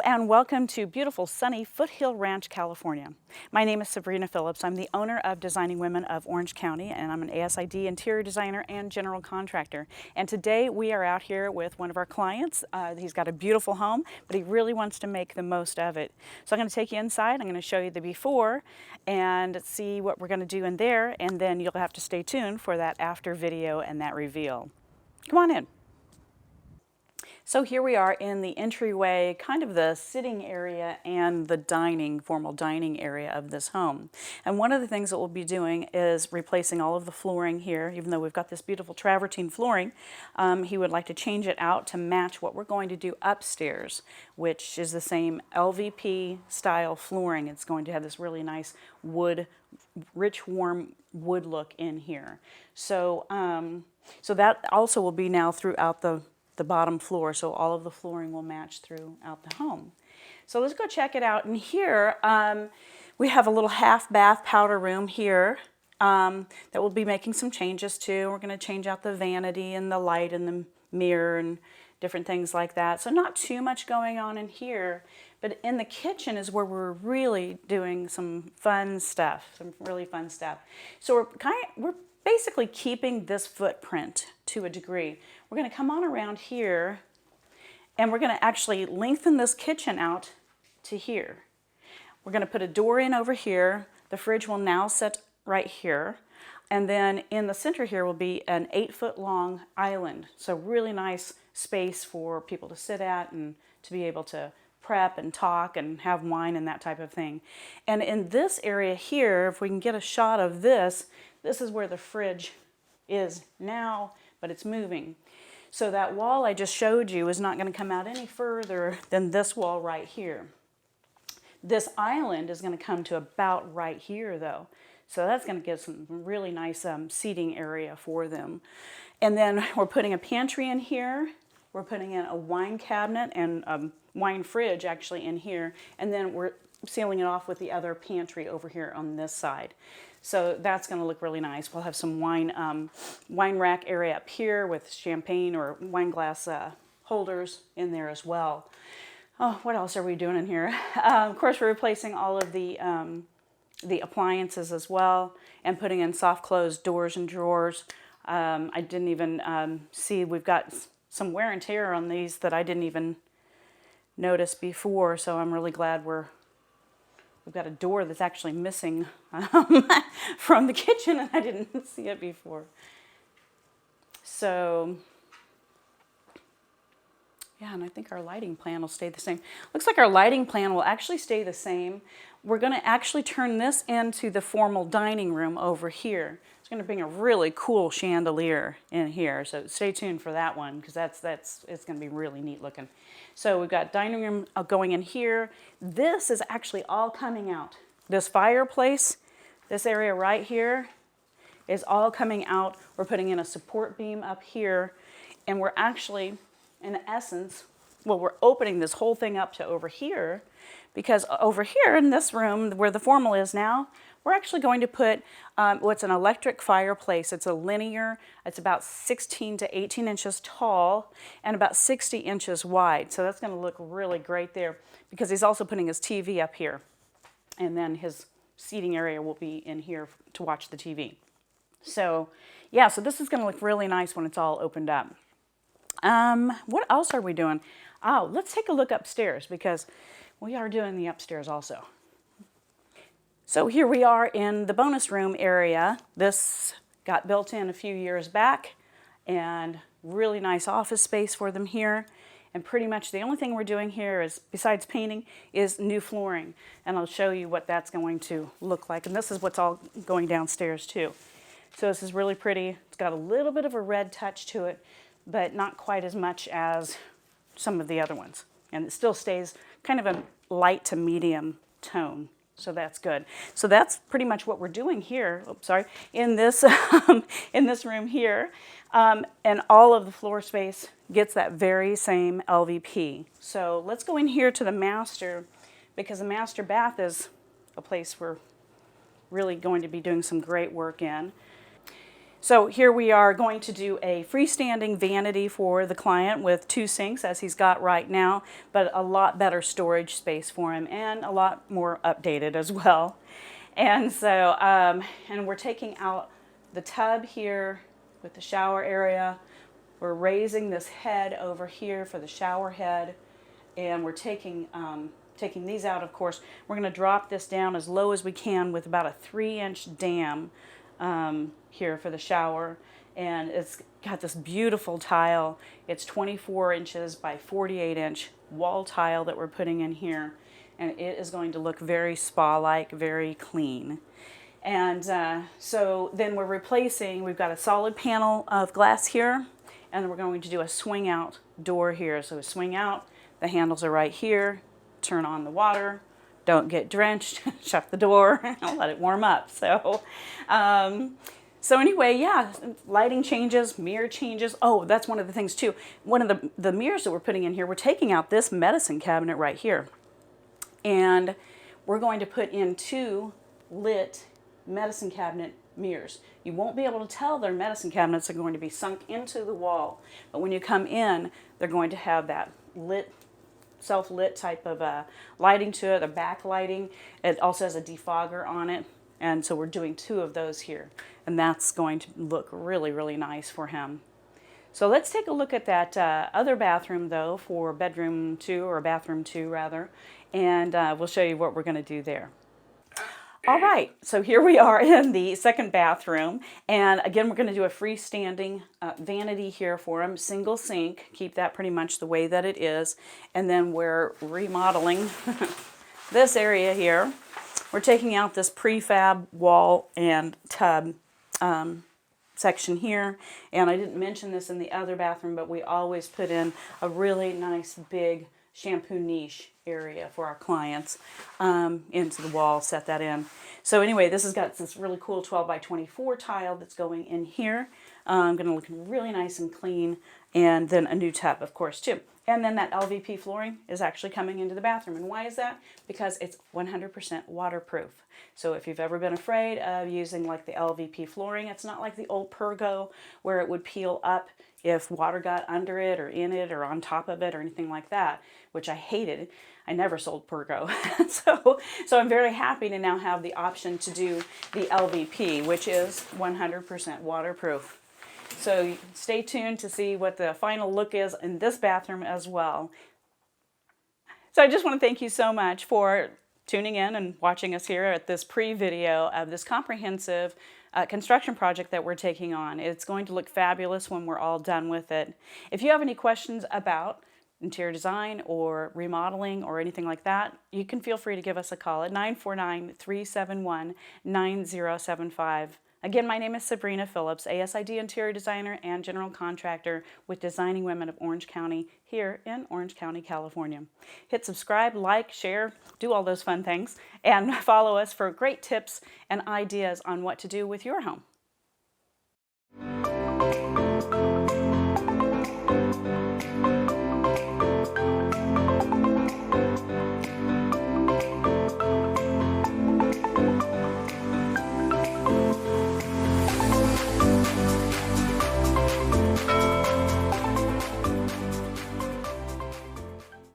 and welcome to beautiful sunny Foothill Ranch, California. My name is Sabrina Phillips. I'm the owner of Designing Women of Orange County, and I'm an ASID interior designer and general contractor. And today we are out here with one of our clients. He's got a beautiful home, but he really wants to make the most of it. So I'm going to take you inside. I'm going to show you the before and see what we're going to do in there, and then you'll have to stay tuned for that after video and that reveal. Come on in. So here we are in the entryway, kind of the sitting area and the formal dining area of this home. And one of the things that we'll be doing is replacing all of the flooring here. Even though we've got this beautiful travertine flooring, he would like to change it out to match what we're going to do upstairs, which is the same LVP style flooring. It's going to have this really nice wood, rich, warm wood look in here. So, so that also will be now throughout the bottom floor, so all of the flooring will match throughout the home. So let's go check it out. And here we have a little half bath powder room here that we'll be making some changes to. We're going to change out the vanity and the light and the mirror and different things like that. So not too much going on in here, but in the kitchen is where we're really doing some fun stuff, some really fun stuff. So we're basically keeping this footprint to a degree. We're going to come on around here and we're going to actually lengthen this kitchen out to here. We're going to put a door in over here. The fridge will now sit right here. And then in the center here will be an 8-foot long island. So really nice space for people to sit at and to be able to prep and talk and have wine and that type of thing. And in this area here, if we can get a shot of this, this is where the fridge is now, but it's moving. So that wall I just showed you is not going to come out any further than this wall right here. This island is going to come to about right here though. So that's going to give some really nice seating area for them. And then we're putting a pantry in here. We're putting in a wine cabinet and a wine fridge actually in here. And then we're sealing it off with the other pantry over here on this side. So that's going to look really nice. We'll have some wine rack area up here with champagne or wine glass holders in there as well. Oh, what else are we doing in here? Of course, we're replacing all of the appliances as well and putting in soft close doors and drawers. I didn't even see, we've got some wear and tear on these that I didn't even notice before, so I'm really glad we've got a door that's actually missing from the kitchen, and I didn't see it before. So, yeah, and I think our lighting plan will stay the same. Looks like our lighting plan will actually stay the same. We're going to actually turn this into the formal dining room over here. It's going to bring a really cool chandelier in here, so stay tuned for that one because it's going to be really neat looking. So we've got dining room going in here. This is actually all coming out. This fireplace, this area right here is all coming out. We're putting in a support beam up here, and we're actually, in essence, well, we're opening this whole thing up to over here because over here in this room where the formal is now, we're actually going to put what's an electric fireplace. It's a linear, it's about 16 to 18 inches tall and about 60 inches wide. So that's going to look really great there because he's also putting his TV up here. And then his seating area will be in here to watch the TV. So yeah, so this is going to look really nice when it's all opened up. What else are we doing? Oh, let's take a look upstairs because we are doing the upstairs also. So here we are in the bonus room area. This got built in a few years back and really nice office space for them here. And pretty much the only thing we're doing here is, besides painting, is new flooring. And I'll show you what that's going to look like. And this is what's all going downstairs too. So this is really pretty. It's got a little bit of a red touch to it, but not quite as much as some of the other ones. And it still stays kind of a light to medium tone. So that's good. So that's pretty much what we're doing here. Oops, sorry. In this in this room here, and all of the floor space gets that very same LVP. So let's go in here to the master because the master bath is a place we're really going to be doing some great work in. So here we are going to do a freestanding vanity for the client with 2 sinks as he's got right now, but a lot better storage space for him and a lot more updated as well. And so, and we're taking out the tub here with the shower area. We're raising this head over here for the shower head, and we're taking these out, of course. We're going to drop this down as low as we can with about a 3-inch dam here for the shower, and it's got this beautiful tile. It's 24 inches by 48-inch wall tile that we're putting in here, and it is going to look very spa-like, very clean. And so then we're replacing, we've got a solid panel of glass here, and we're going to do a swing out door here. So swing out, the handles are right here, turn on the water, don't get drenched, shut the door, and let it warm up. So anyway, yeah, lighting changes, mirror changes. Oh, that's one of the things too. One of the mirrors that we're putting in here, we're taking out this medicine cabinet right here. And we're going to put in 2 lit medicine cabinet mirrors. You won't be able to tell they're medicine cabinets. Are going to be sunk into the wall. But when you come in, they're going to have that lit, self-lit type of lighting to it, a backlighting. It also has a defogger on it. And so we're doing 2 of those here. And that's going to look really, really nice for him. So let's take a look at that other bathroom, though, for bedroom 2, or bathroom 2, rather. And we'll show you what we're going to do there. All right, so here we are in the second bathroom. And again, we're going to do a freestanding vanity here for him. Single sink. Keep that pretty much the way that it is. And then we're remodeling this area here. We're taking out this prefab wall and tub section here, and I didn't mention this in the other bathroom, but we always put in a really nice big shampoo niche area for our clients into the wall, set that in. So anyway, this has got this really cool 12 by 24 tile that's going in here. Going to look really nice and clean, and then a new tub, of course, too. And then that LVP flooring is actually coming into the bathroom. And why is that? Because it's 100% waterproof. So if you've ever been afraid of using like the LVP flooring, it's not like the old Pergo where it would peel up if water got under it or in it or on top of it or anything like that, which I hated. I never sold Pergo. so I'm very happy to now have the option to do the LVP, which is 100% waterproof. So stay tuned to see what the final look is in this bathroom as well. So I just want to thank you so much for tuning in and watching us here at this pre-video of this comprehensive construction project that we're taking on. It's going to look fabulous when we're all done with it. If you have any questions about interior design or remodeling or anything like that, you can feel free to give us a call at 949-371-9075. Again, my name is Sabrina Phillips, ASID interior designer and general contractor with Designing Women of Orange County here in Orange County, California. Hit subscribe, like, share, do all those fun things, and follow us for great tips and ideas on what to do with your home.